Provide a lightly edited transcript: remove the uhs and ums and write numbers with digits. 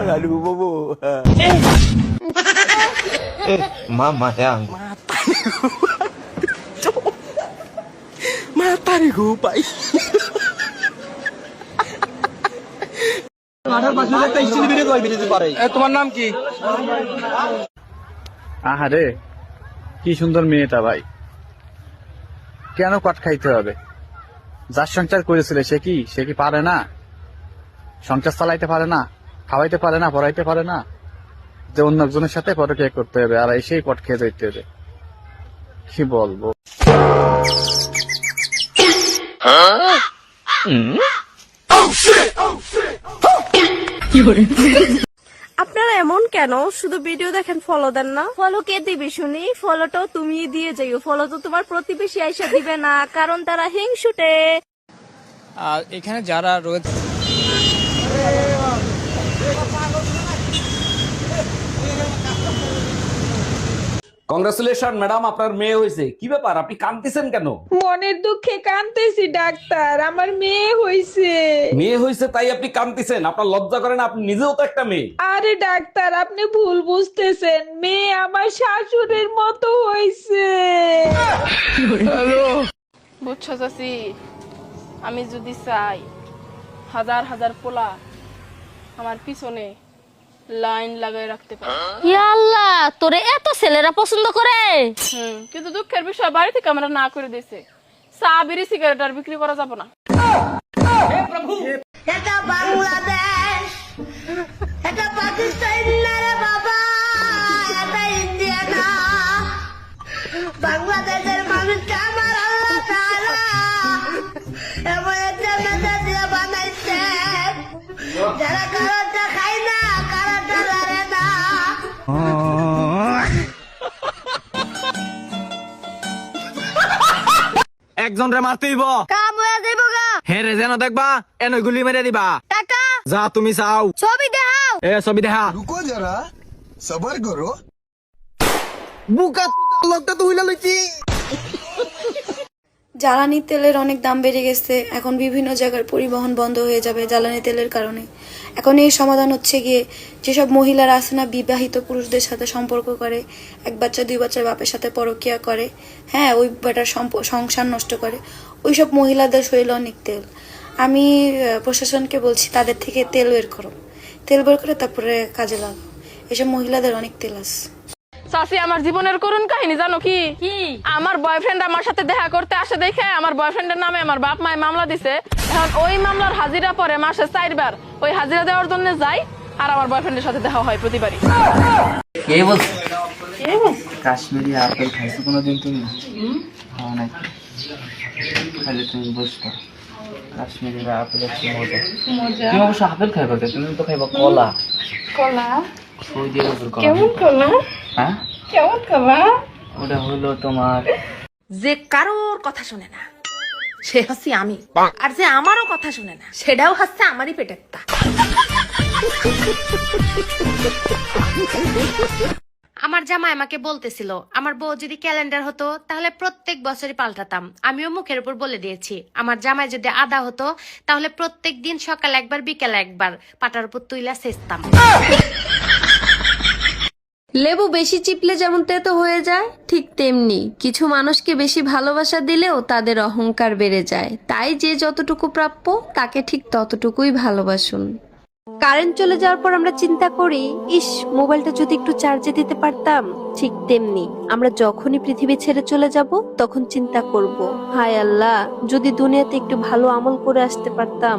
Aduh, bobo. Mama yang Mata nih gue, Pak. তোমার নাম কি? আহারে কি সুন্দর মেয়েটা ভাই, কেন কট খাইতে হবে? যার সংসার করেছিলে সে কি পারে না? সংসার চালাইতে পারে না, খাওয়াইতে পারে না, পড়াইতে পারে না, যে অন্য একজনের সাথে পরকিয়া করতে হবে আর এসেই কট খেয়ে যেতে হবে? কি বলবো? আপনারা এমন কেন? শুধু ভিডিও দেখেন, ফলো দেন না? ফলো কে দিবে শুনি? ফলোটাও তুমি দিয়ে যাইও। ফলো তো তোমার প্রতিবেশী আইসা দিবে না, কারণ তারা হিংসুটে। আর এখানে যারা রয়েছে কংগ্রাচুলেশন ম্যাডাম, আপনার মেয়ে হয়েছে। কি ব্যাপার, আপনি কাঁদতেছেন কেন? মনের দুঃখে কাঁদতেছি ডাক্তার, আমার মেয়ে হইছে। মেয়ে হয়েছে তাই আপনি কাঁদতেছেন? আপনার লজ্জা করে না? আপনি নিজেও তো একটা মেয়ে। আরে ডাক্তার, আপনি ভুল বুঝতেছেন, মেয়ে আমার শাশুড়ির মতো হইছে। বুঝছো চাচি, আমি যদি চাই হাজার হাজার পোলা আমার পিছনে লাইন লাগাই রাখতে পারে। ইয়া আল্লাহ, তোরে এত ছেলেরা পছন্দ করে? কিন্তু দুঃখের বিষয়, বাড়ি থেকে আমরা না করে দিয়েছে। চা বিড়ি সিগারেট আর বিক্রি করা যাবে না। এটা বাংলাদেশ, এটা পাকিস্তান না রে বাবা, এটা ইন্ডিয়া না। বাংলাদেশের মানুষকে আমার আল্লাহ তাআলা এমন একটা মেধা দিয়ে বানাইছে, যারা কারোটা খায় না, কারোটা লড়ে না। একজন রে মারতেইব, কাম হয়ে যাইব গা। হে রে যেন দেখবা এন গুলি মেরে দিবা। টাকা যা তুমি চাও, ছবি দেখাও। এ ছবি দেখা। Ruko jara, sabar karo. বুকা লোকটা তো হইলা লইছি। জ্বালানি তেলের অনেক দাম বেড়ে গেছে। এখন বিভিন্ন জায়গার পরিবহন বন্ধ হয়ে যাবে জ্বালানি তেলের কারণে। এখন এই সমাধান হচ্ছে গিয়ে, যেসব মহিলারা আছে না, বিবাহিত পুরুষদের সাথে সম্পর্ক করে, এক বাচ্চা দুই বাচ্চার বাপের সাথে পরকিয়া করে, হ্যাঁ, ওই বেটার সংসার নষ্ট করে, ওইসব মহিলাদের শরীরে অনেক তেল। আমি প্রশাসনকে বলছি, তাদের থেকে তেল বের করো, তেল বের করে তারপরে কাজে লাগাও। এসব মহিলাদের অনেক তেল আছে। চাচি, আমার জীবনের করুণ কাহিনী জানো কি? আমার বয়ফ্রেন্ড আমার সাথে দেখা করতে আসে দেখে আমার বয়ফ্রেন্ডের নামে আমার বাপ মায় মামলা দিছে। এখন ওই মামলার হাজিরা পরে মাসে 4 বার ওই হাজিরা দেওয়ার জন্য যাই, আর আমার বয়ফ্রেন্ডের সাথে দেখা হয় প্রতিবারই। কে বলছো? কাশ্মীরি আপেল খাইছো কোনোদিন তুমি? খাও নাই? তাহলে তুমি বুঝতো কাশ্মীরি আপেলের কি মজা। তুমি অবশ্য আপেল খাইবা, তুমি তো খাইবা কলা। কলা? সৌদি আরবের কলা। কেমন কলা? হ্যাঁ, কেমন কলা? ওটা হলো তোমার। যে কারোর কথা শুনে না সে হচ্ছে আমি, আর যে আমারও কথা শুনে না সেটাও হচ্ছে আমারই পেটের তা। আমার জামাই আমাকে বলতেছিল, আমার বউ যদি ক্যালেন্ডার হতো তাহলে প্রত্যেক বছরই পাল্টাতাম। আমিও মুখের উপর বলে দিয়েছি, আমার জামাই যদি আদা হতো তাহলে প্রত্যেক দিন সকাল একবার বিকেল একবার পাটার উপর তুইলা সেচতাম। লেবু বেশি চিপলে যেমন তেতো হয়ে যায়, ঠিক তেমনি কিছু মানুষকে বেশি ভালোবাসা দিলেও তাদের অহংকার বেড়ে যায়। তাই যে যতটুকু প্রাপ্য তাকে ঠিক ততটুকুই ভালোবাসুন। কারেন্ট চলে যাওয়ার পর আমরা চিন্তা করি, ইস, মোবাইলটা যদি একটু চার্জে দিতে পারতাম। ঠিক তেমনি আমরা যখনই পৃথিবী ছেড়ে চলে যাব তখন চিন্তা করব, হায় আল্লাহ, যদি দুনিয়াতে একটু ভালো আমল করে আসতে পারতাম।